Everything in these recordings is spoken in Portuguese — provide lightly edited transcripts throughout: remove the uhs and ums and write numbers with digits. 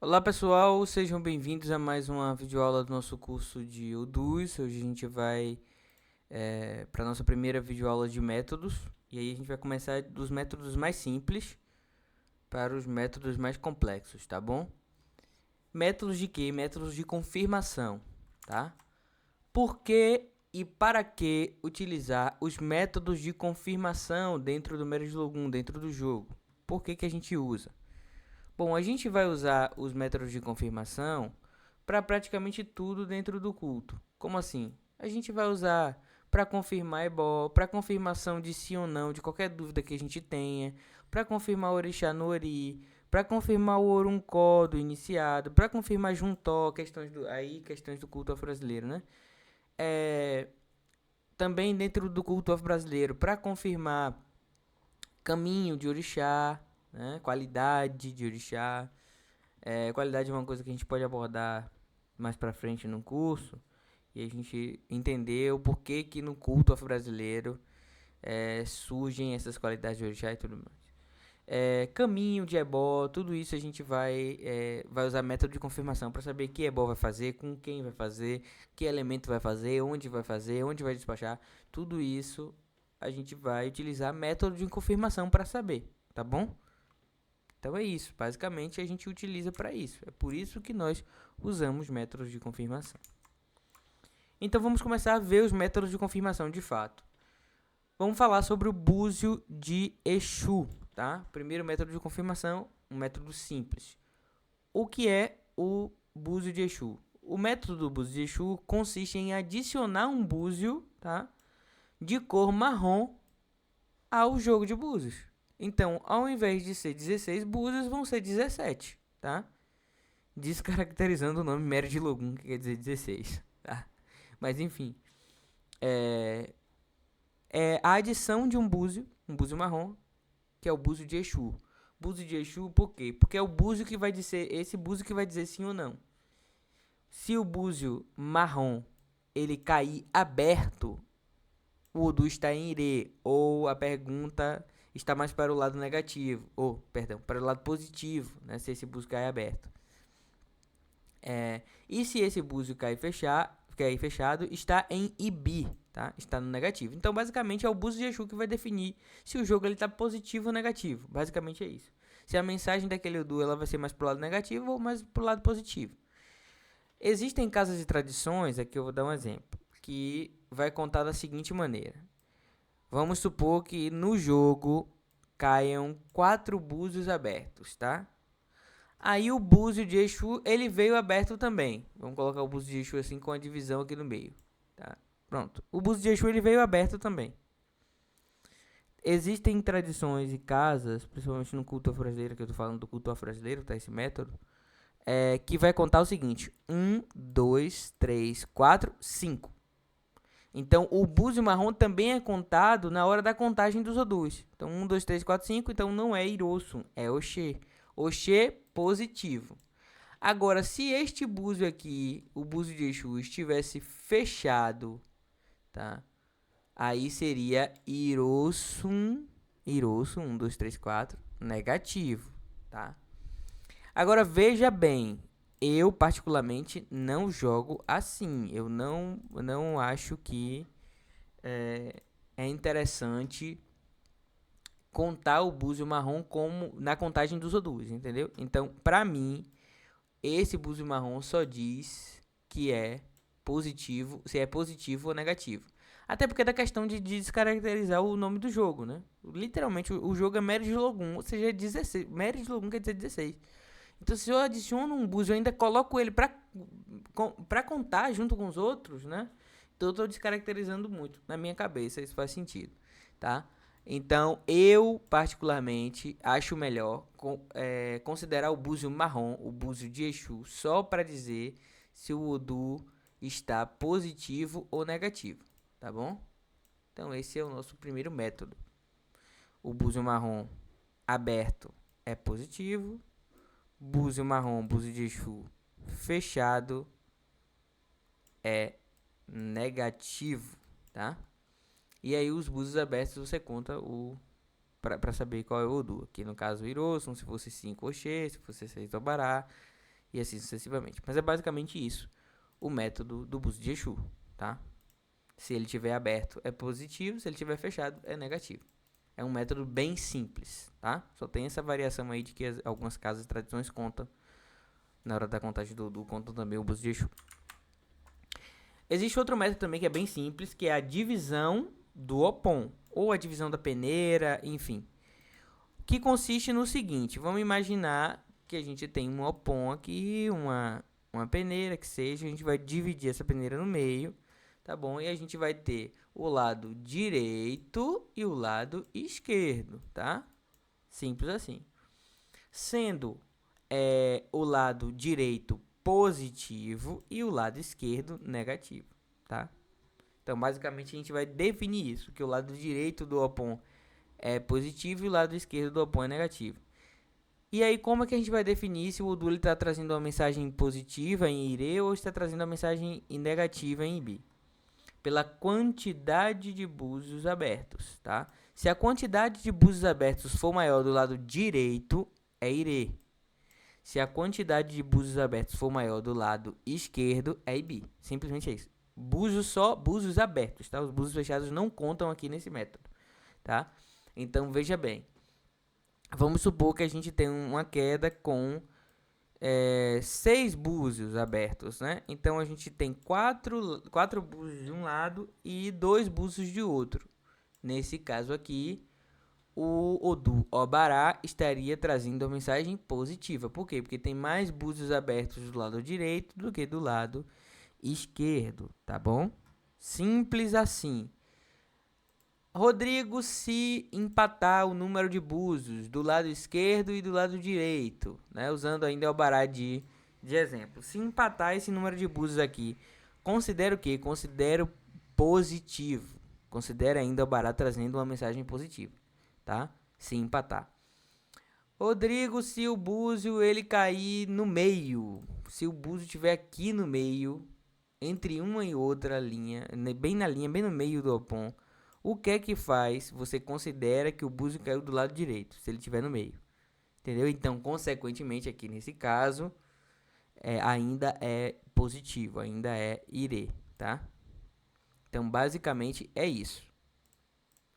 Olá pessoal, sejam bem-vindos a mais uma videoaula do nosso curso de Odus. Hoje a gente vai para a nossa primeira videoaula de métodos. E aí a gente vai começar dos métodos mais simples para os métodos mais complexos, tá bom? Métodos de quê? Métodos de confirmação, tá? Por que e para que utilizar os métodos de confirmação dentro do Meridlogum, dentro do jogo? Por que a gente usa? Bom, a gente vai usar os métodos de confirmação para praticamente tudo dentro do culto. Como assim? A gente vai usar para confirmar ebó, para confirmação de sim ou não, de qualquer dúvida que a gente tenha, para confirmar o orixá no ori, para confirmar o oruncó do iniciado, para confirmar juntó, questões do culto afro-brasileiro, né? É, também dentro do culto afro-brasileiro, para confirmar caminho de orixá, né? Qualidade de orixá. Qualidade é uma coisa que a gente pode abordar mais pra frente no curso. E a gente entendeu por que que no culto afro-brasileiro surgem essas qualidades de orixá e tudo mais. Caminho de ebó, tudo isso a gente vai usar método de confirmação para saber que ebó vai fazer, com quem vai fazer, que elemento vai fazer, onde vai despachar. Tudo isso a gente vai utilizar método de confirmação para saber, tá bom? Então é isso, basicamente a gente utiliza para isso. É por isso que nós usamos métodos de confirmação. Então vamos começar a ver os métodos de confirmação de fato. Vamos falar sobre o búzio de Exu, tá? Primeiro método de confirmação, um método simples. O que é o búzio de Exu? O método do búzio de Exu consiste em adicionar um búzio, tá? De cor marrom ao jogo de búzios. Então, ao invés de ser 16 búzios, vão ser 17, tá? Descaracterizando o nome Meridlogum, que quer dizer 16, tá? Mas enfim, é a adição de um búzio marrom, que é o búzio de Exu. Búzio de Exu, por quê? Porque é o búzio que vai dizer, esse búzio que vai dizer sim ou não. Se o búzio marrom ele cair aberto, o Odu está em Ire, ou a pergunta está mais para o lado negativo, ou, perdão, para o lado positivo, né, se esse búzio cair aberto. E se esse búzio cair fechado, está em Ibi, tá? Está no negativo. Então, basicamente, é o búzio de Exu que vai definir se o jogo está positivo ou negativo. Basicamente é isso. Se a mensagem daquele Odu ela vai ser mais pro lado negativo ou mais pro lado positivo. Existem casas e tradições, aqui eu vou dar um exemplo, que vai contar da seguinte maneira. Vamos supor que no jogo caiam 4 búzios abertos, tá? Aí o búzio de Exu, ele veio aberto também. Vamos colocar o búzio de Exu assim com a divisão aqui no meio, tá? Pronto. O búzio de Exu, ele veio aberto também. Existem tradições e casas, principalmente no culto afro-brasileiro, que eu tô falando do culto afro-brasileiro, tá? Esse método. Que vai contar o seguinte: 1, 2, 3, 4, 5. Então, o búzio marrom também é contado na hora da contagem dos odus. Então, 1, 2, 3, 4, 5. Então, não é Irosun, é Oxê. Oxê positivo. Agora, se este búzio aqui, o búzio de Exu, estivesse fechado, tá? Aí seria Irosun, 1, 2, 3, 4, negativo, tá? Agora, veja bem, eu particularmente não jogo assim. Eu não acho que é interessante contar o búzio marrom como na contagem dos odus, entendeu? Então, pra mim, esse búzio marrom só diz que é positivo, se é positivo ou negativo. Até porque é da questão de descaracterizar o nome do jogo, né? Literalmente, o jogo é Meridlogum, ou seja, é 16. Meridlogum quer dizer 16. Então, se eu adiciono um búzio, eu ainda coloco ele pra contar junto com os outros, né? Então, eu tô descaracterizando muito na minha cabeça, isso faz sentido, tá? Então, eu particularmente acho melhor considerar o búzio marrom, o búzio de Exu, só para dizer se o Odu está positivo ou negativo, tá bom? Então, esse é o nosso primeiro método. O búzio marrom aberto é positivo, búzio marrom, búzio de Exu fechado é negativo, tá? E aí os búzios abertos você conta o para saber qual é o Odu. Aqui no caso o Hirosun, se fosse 5 Oxê, se fosse 6 Obará e assim sucessivamente. Mas é basicamente isso, o método do búzio de Exu, tá? Se ele tiver aberto é positivo, se ele tiver fechado é negativo. É um método bem simples, tá? Só tem essa variação aí de que algumas casas e tradições contam, na hora da contagem do contam também o búzio de Exu. Existe outro método também que é bem simples, que é a divisão do Opon, ou a divisão da peneira, enfim. Que consiste no seguinte, vamos imaginar que a gente tem um Opon aqui, uma peneira que seja, a gente vai dividir essa peneira no meio, tá bom? E a gente vai ter o lado direito e o lado esquerdo, tá? Simples assim. Sendo o lado direito positivo e o lado esquerdo negativo, tá? Então, basicamente, a gente vai definir isso, que o lado direito do Opon é positivo e o lado esquerdo do Opon é negativo. E aí, como é que a gente vai definir se o Odu está trazendo uma mensagem positiva em Ire ou está trazendo uma mensagem negativa em Ibi? Pela quantidade de búzios abertos, tá? Se a quantidade de búzios abertos for maior do lado direito, é Ire. Se a quantidade de búzios abertos for maior do lado esquerdo, é Ibi. Simplesmente é isso. Búzios abertos, tá? Os búzios fechados não contam aqui nesse método, tá? Então, veja bem. Vamos supor que a gente tem uma queda com 6 búzios abertos, né? Então, a gente tem 4 búzios de um lado e 2 búzios de outro. Nesse caso aqui, o Odu Obará estaria trazendo uma mensagem positiva. Por quê? Porque tem mais búzios abertos do lado direito do que do lado esquerdo, tá bom? Simples assim. Rodrigo, se empatar o número de búzios do lado esquerdo e do lado direito, né? Usando ainda o bará de exemplo. Se empatar esse número de búzios aqui, considero o quê? Considero positivo. Considero ainda o bará trazendo uma mensagem positiva, tá? Se empatar. Rodrigo, se o búzio ele cair no meio, se o búzio estiver aqui no meio, entre uma e outra linha, bem na linha, bem no meio do Opon, o que é que faz? Você considera que o búzio caiu do lado direito, se ele estiver no meio. Entendeu? Então, consequentemente, aqui nesse caso, ainda é positivo, ainda é Ire, tá? Então, basicamente, é isso.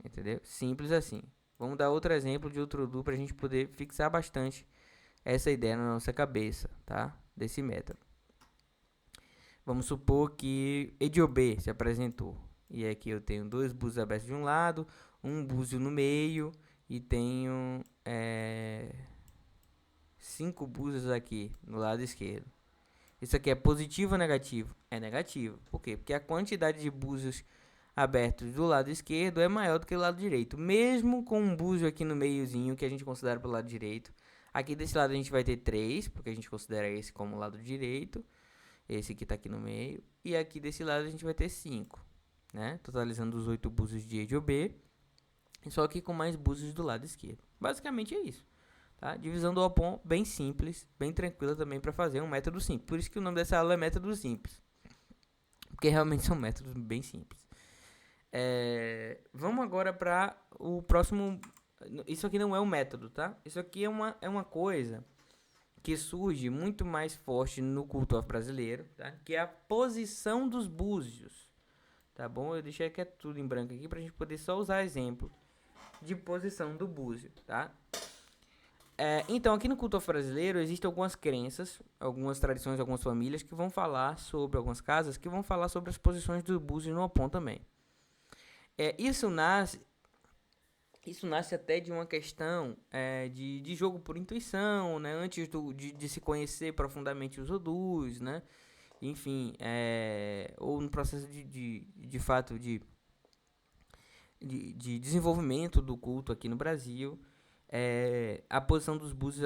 Entendeu? Simples assim. Vamos dar outro exemplo de outro Odu para a gente poder fixar bastante essa ideia na nossa cabeça, tá? Desse método. Vamos supor que Ediobe se apresentou. E aqui eu tenho 2 búzios abertos de um lado, um búzio no meio e tenho 5 búzios aqui no lado esquerdo. Isso aqui é positivo ou negativo? É negativo. Por quê? Porque a quantidade de búzios abertos do lado esquerdo é maior do que do lado direito. Mesmo com um búzio aqui no meiozinho, que a gente considera pelo lado direito. Aqui desse lado a gente vai ter 3, porque a gente considera esse como lado direito. Esse aqui tá aqui no meio. E aqui desse lado a gente vai ter 5, né? Totalizando os 8 búzios de E de OB. Só que com mais búzios do lado esquerdo. Basicamente é isso. Tá? Divisão do Opon bem simples, bem tranquila também para fazer um método simples. Por isso que o nome dessa aula é método simples. Porque realmente são métodos bem simples. Vamos agora para o próximo. Isso aqui não é um método, tá? Isso aqui é uma coisa que surge muito mais forte no culto brasileiro, tá? Que é a posição dos búzios, tá bom? Eu deixei aqui tudo em branco aqui pra gente poder só usar exemplo de posição do búzio, tá? Então, aqui no culto brasileiro existem algumas crenças, algumas tradições, algumas famílias que vão falar sobre, algumas casas que vão falar sobre as posições do búzio no Opon também. Isso nasce até de uma questão de jogo por intuição, né? Antes de se conhecer profundamente os Odus, né? Enfim, ou no processo de fato de desenvolvimento do culto aqui no Brasil, a posição dos búzios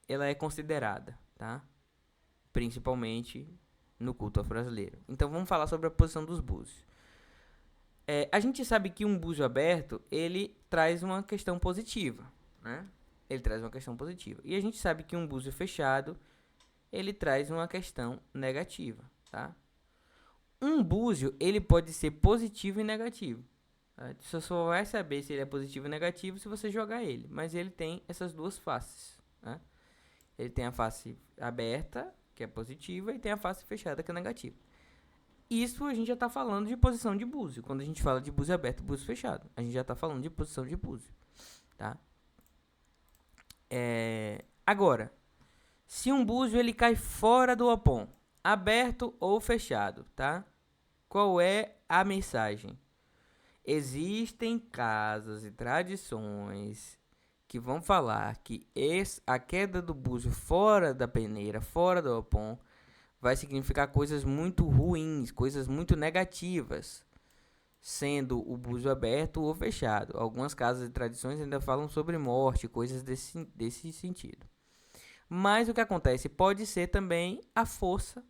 ela é considerada, tá? Principalmente no culto brasileiro. Então vamos falar sobre a posição dos búzios. A gente sabe que um búzio aberto, ele traz uma questão positiva, né? Ele traz uma questão positiva. E a gente sabe que um búzio fechado, ele traz uma questão negativa, tá? Um búzio, ele pode ser positivo e negativo. Tá? Você só vai saber se ele é positivo ou negativo se você jogar ele. Mas ele tem essas duas faces, né? Ele tem a face aberta, que é positiva, e tem a face fechada, que é negativa. Isso a gente já está falando de posição de búzio. Quando a gente fala de búzio aberto e búzio fechado, a gente já está falando de posição de búzio, tá? Agora, se um búzio ele cai fora do opon, aberto ou fechado, tá? Qual é a mensagem? Existem casas e tradições que vão falar que a queda do búzio fora da peneira, fora do opon, vai significar coisas muito ruins, coisas muito negativas, sendo o búzio aberto ou fechado. Algumas casas e tradições ainda falam sobre morte, coisas desse sentido. Mas o que acontece pode ser também a força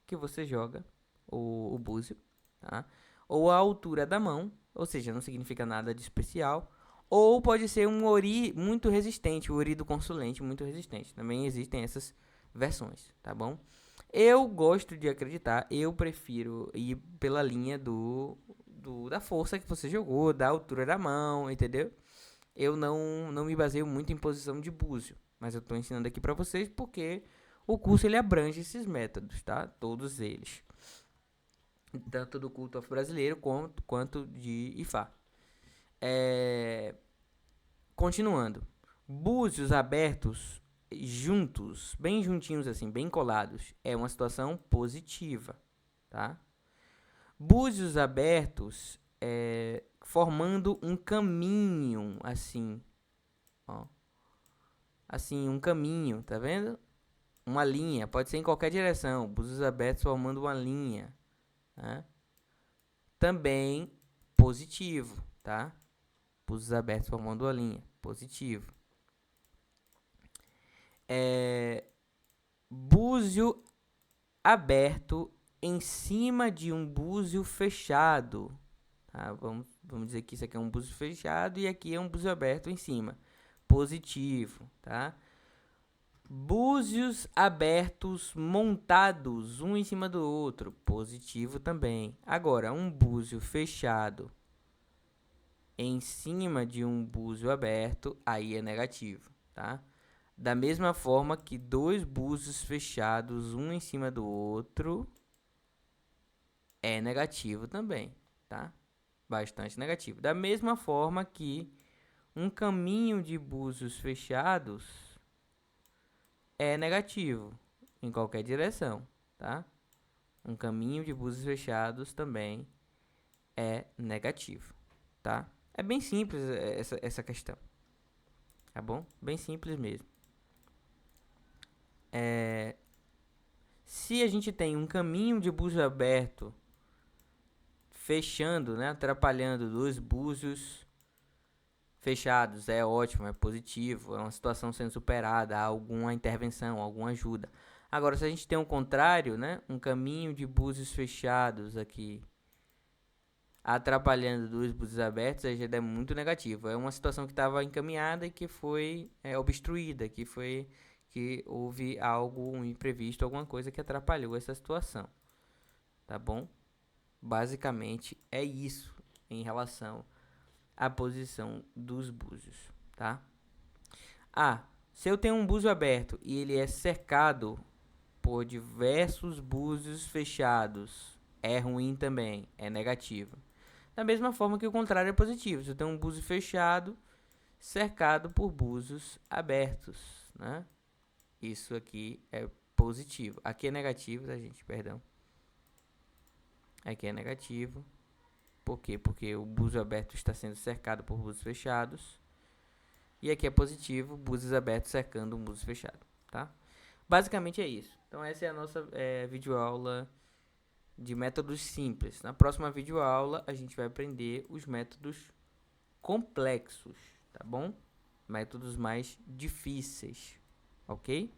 que você joga o búzio, tá? Ou a altura da mão, ou seja, não significa nada de especial. Ou pode ser um ori muito resistente, o ori do consulente muito resistente. Também existem essas versões, tá bom? Eu gosto de acreditar, eu prefiro ir pela linha da força que você jogou, da altura da mão, entendeu? Eu não me baseio muito em posição de búzio, mas eu estou ensinando aqui para vocês porque o curso ele abrange esses métodos, tá? Todos eles. Tanto do culto brasileiro quanto de Ifá. Continuando. Búzios abertos juntos, bem juntinhos assim, bem colados, é uma situação positiva, tá? Búzios abertos formando um caminho assim, ó. Assim, um caminho, tá vendo? Uma linha, pode ser em qualquer direção. Búzios abertos formando uma linha, né? Também positivo, tá? Búzios abertos formando uma linha, positivo. Búzio aberto em cima de um búzio fechado, tá? Vamos dizer que isso aqui é um búzio fechado e aqui é um búzio aberto em cima, positivo, tá? Búzios abertos montados um em cima do outro, positivo também. Agora, um búzio fechado em cima de um búzio aberto, aí é negativo, tá? Da mesma forma que dois búzios fechados um em cima do outro é negativo também, tá? Bastante negativo. Da mesma forma que um caminho de búzios fechados é negativo em qualquer direção, tá? Um caminho de búzios fechados também é negativo, tá? É bem simples essa questão, tá bom? Bem simples mesmo. Se a gente tem um caminho de búzio aberto fechando, né, atrapalhando dois búzios fechados, é ótimo, é positivo, é uma situação sendo superada, há alguma intervenção, alguma ajuda. Agora, se a gente tem um contrário, né, um caminho de búzios fechados aqui, atrapalhando dois búzios abertos, aí já é muito negativo. É uma situação que estava encaminhada e que foi obstruída, que houve algo, um imprevisto, alguma coisa que atrapalhou essa situação, tá bom? Basicamente é isso em relação à posição dos búzios, tá? Se eu tenho um búzio aberto e ele é cercado por diversos búzios fechados, é ruim também, é negativo. Da mesma forma que o contrário é positivo. Se eu tenho um búzio fechado cercado por búzios abertos, né? Isso aqui é positivo. Aqui é negativo, tá, gente? Perdão. Aqui é negativo. Por quê? Porque o búzio aberto está sendo cercado por búzios fechados. E aqui é positivo, búzios abertos cercando um búzio fechado, tá? Basicamente é isso. Então essa é a nossa videoaula de métodos simples. Na próxima videoaula a gente vai aprender os métodos complexos, tá bom? Métodos mais difíceis, ok?